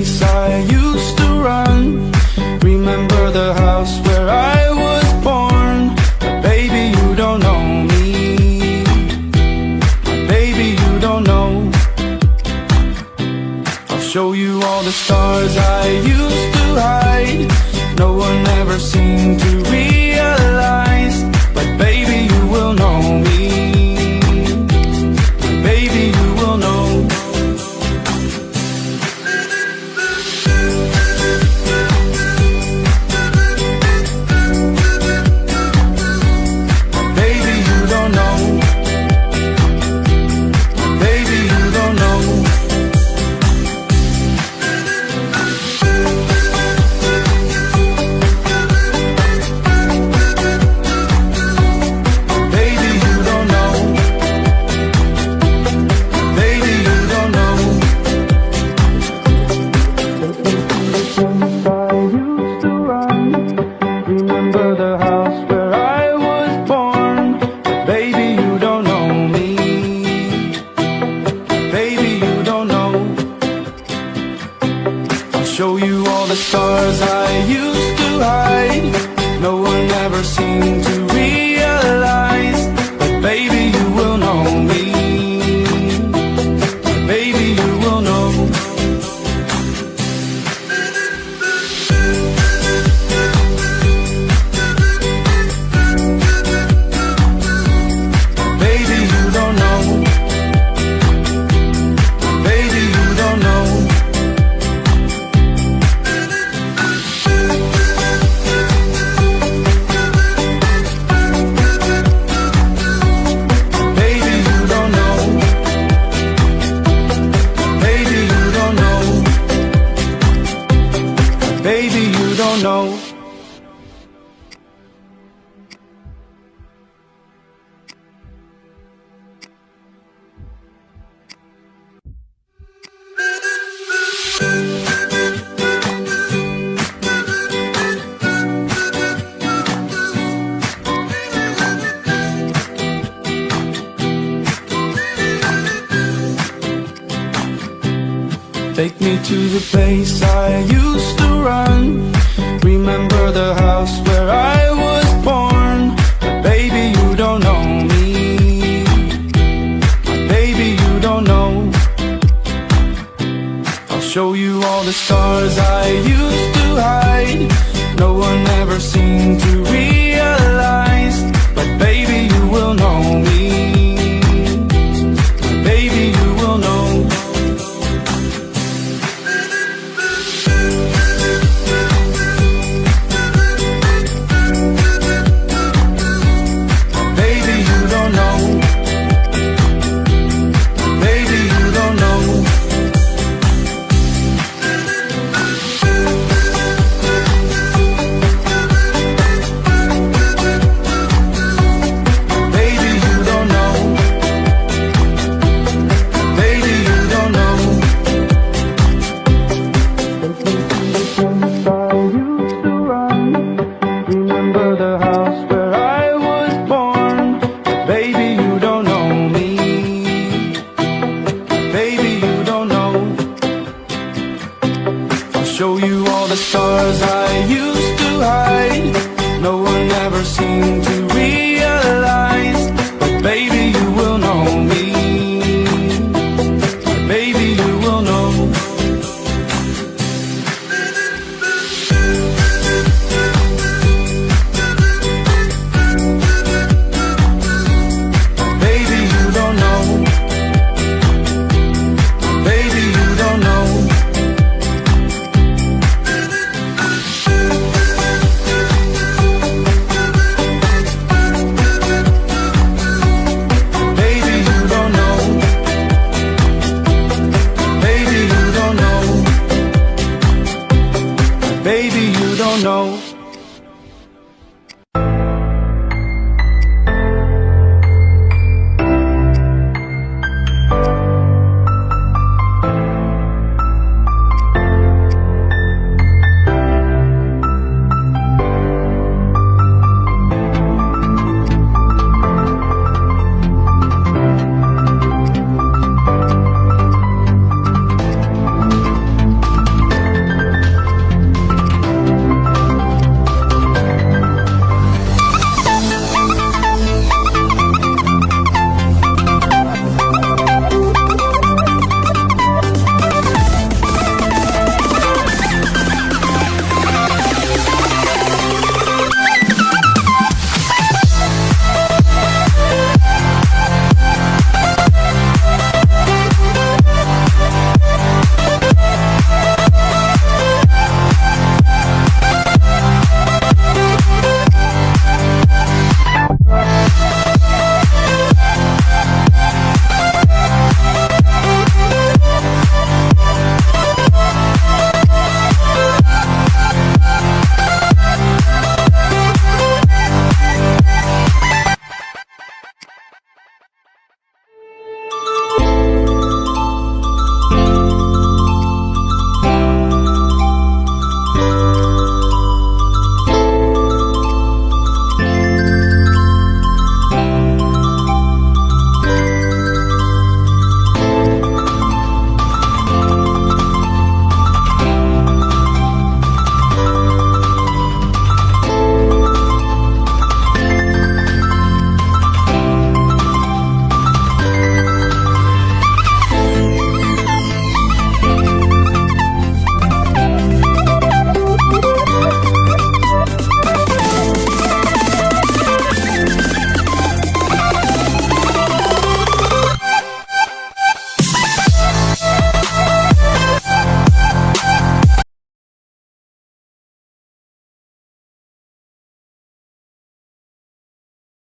I used to run. Remember the house where I was born. But baby, you don't know me. Baby, you don't know. I'll show you all the stars I used to hide. No one ever seemed to realize. But baby, you will know me. Baby, you will know. Show you all the stars I used to hide. No one ever seemed to realize. But baby, you will know me. Baby, you will know. Baby, you don't know. Baby, you don't know. Baby, you don't know. Take me to the place I used to run. Remember the house where I was born. But baby, you don't know me. Baby, you don't know. I'll show you all the stars I used to hide. No one ever seemed to realize. But baby, you will know me. Baby, you will know. Show you all the stars I used to hide. No one ever seemed to